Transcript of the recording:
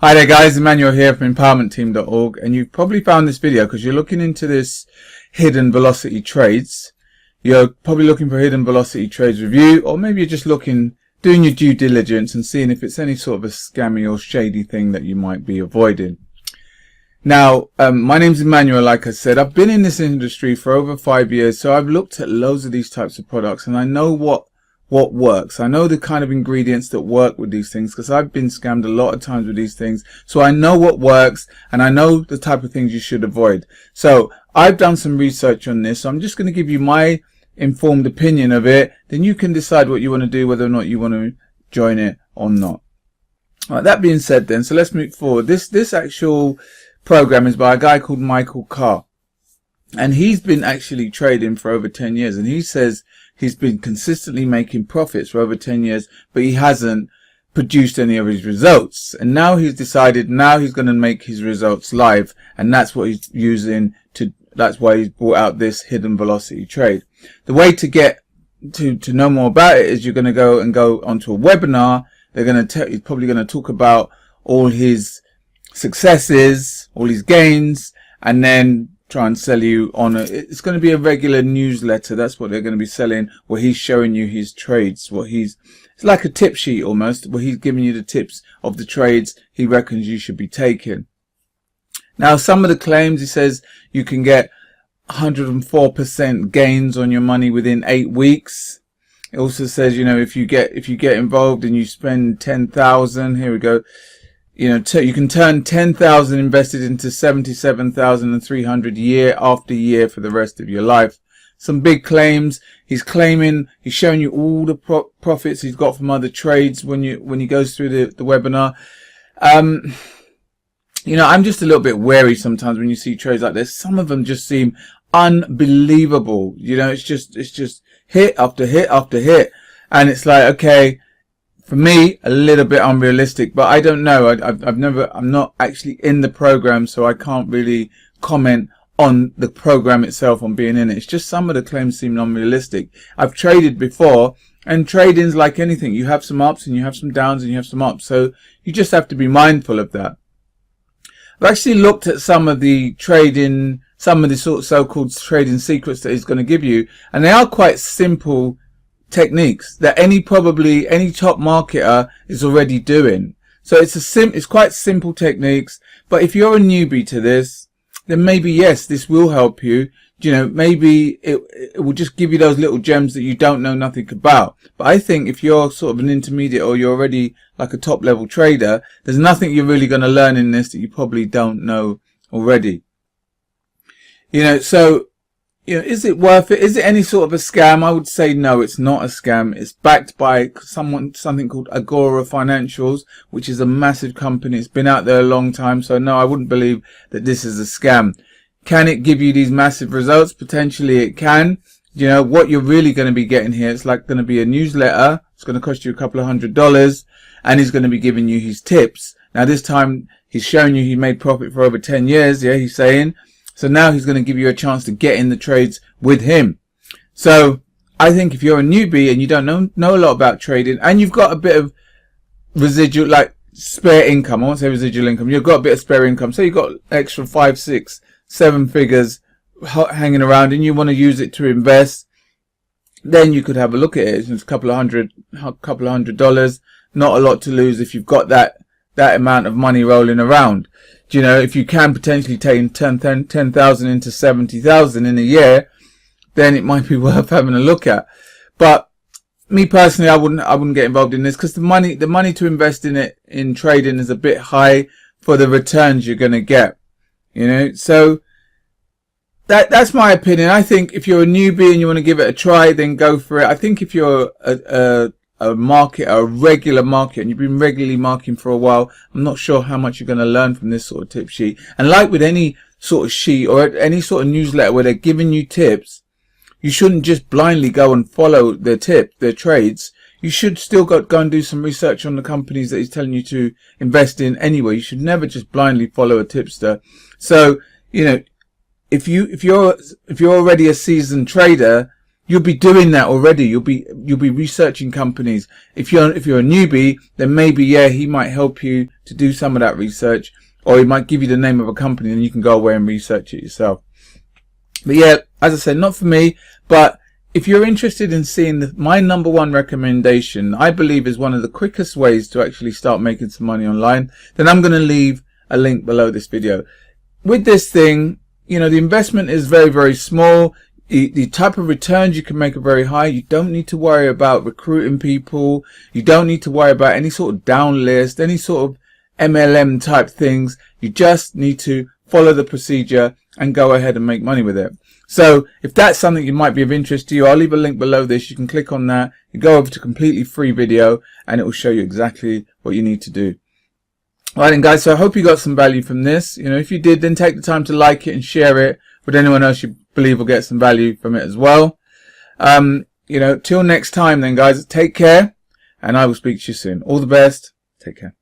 Hi there guys, Emmanuel here from empowermentteam.org, and you've probably found this video because you're looking into this hidden velocity trades. You're probably looking for hidden velocity trades review, or maybe you're just doing your due diligence and seeing if it's any sort of a scammy or shady thing that you might be avoiding. Now, my name's Emmanuel. Like I said, I've been in this industry for over 5 years, so I've looked at loads of these types of products and I know what works. I know the kind of ingredients that work with these things because I've been scammed a lot of times with these things. So I know what works and I know the type of things you should avoid. So I've done some research on this. So I'm just going to give you my informed opinion of it. Then you can decide what you want to do, whether or not you want to join it or not. All right, that being said then, so let's move forward. This actual program is by a guy called Micheal Carr. And he's been actually trading for over 10 years. And he says he's been consistently making profits for over 10 years, but he hasn't produced any of his results. And now he's decided he's going to make his results live. And that's what he's using that's why he's brought out this hidden velocity trade. The way to get to know more about it is you're going to go onto a webinar. He's probably going to talk about all his successes, all his gains, and then try and sell you on it's going to be a regular newsletter. That's what they're going to be selling, where he's showing you his trades, it's like a tip sheet almost, where he's giving you the tips of the trades he reckons you should be taking. Now, some of the claims, he says you can get 104% gains on your money within 8 weeks. It also says, if you get involved and you spend 10,000, here we go, you can turn 10,000 invested into 77,300 year after year for the rest of your life. Some big claims. He's showing you all the profits he's got from other trades when he goes through the webinar. I'm just a little bit wary sometimes when you see trades like this. Some of them just seem unbelievable. It's just hit after hit after hit, and it's like, okay, for me, a little bit unrealistic, but I don't know. I'm not actually in the program, so I can't really comment on the program itself, on being in it. It's just some of the claims seem unrealistic. I've traded before, and trading's like anything. You have some ups and you have some downs and you have some ups. So you just have to be mindful of that. I've actually looked at some of the so-called trading secrets that he's going to give you, and they are quite simple techniques that any top marketer is already doing. So it's quite simple techniques, but if you're a newbie to this, then maybe yes, this will help you. Maybe it will just give you those little gems that you don't know nothing about. But I think if you're sort of an intermediate, or you're already like a top level trader, there's nothing you're really going to learn in this that you probably don't know already. Is it worth it? Is it any sort of a scam? I would say no, it's not a scam. It's backed by something called Agora Financials, which is a massive company. It's been out there a long time. So no, I wouldn't believe that this is a scam. Can it give you these massive results? Potentially it can. What you're really going to be getting here, it's like going to be a newsletter. It's going to cost you a couple of $100, and he's going to be giving you his tips. Now this time he's showing you he made profit for over 10 years. Yeah, he's saying. So now he's going to give you a chance to get in the trades with him. So I think if you're a newbie and you don't know a lot about trading, and you've got a bit of residual, like spare income, I won't say residual income, you've got a bit of spare income. So you've got extra 5, 6, 7 figures hanging around and you want to use it to invest, then you could have a look at it. It's a couple of $100, not a lot to lose if you've got that amount of money rolling around. If you can potentially take 10,000 into 70,000 in a year, then it might be worth having a look at. But me personally, I wouldn't get involved in this, because the money to invest in trading is a bit high for the returns you're going to get. So that's my opinion. I think if you're a newbie and you want to give it a try, then go for it. I think if you're a regular marketer, and you've been regularly marketing for a while, I'm not sure how much you're going to learn from this sort of tip sheet. And like with any sort of sheet or any sort of newsletter where they're giving you tips, you shouldn't just blindly go and follow their trades. You should still go and do some research on the companies that he's telling you to invest in anyway. You should never just blindly follow a tipster. So, if you're already a seasoned trader, you'll be doing that already. You'll be researching companies. If you're a newbie, then maybe, yeah, he might help you to do some of that research, or he might give you the name of a company and you can go away and research it yourself. But yeah, as I said, not for me, but if you're interested in seeing my #1 recommendation, I believe is one of the quickest ways to actually start making some money online, then I'm going to leave a link below this video. With this thing, you know, the investment is very, very small. The type of returns you can make are very high. You don't need to worry about recruiting people. You don't need to worry about any sort of down list, any sort of MLM type things. You just need to follow the procedure and go ahead and make money with it. So if that's something that might be of interest to you, I'll leave a link below this. You can click on that. You go over to completely free video and it will show you exactly what you need to do. Alright then guys, so I hope you got some value from this. You know, if you did, then take the time to like it and share it with anyone else you believe will get some value from it as well. You know, till next time then guys, take care and I will speak to you soon. All the best. Take care.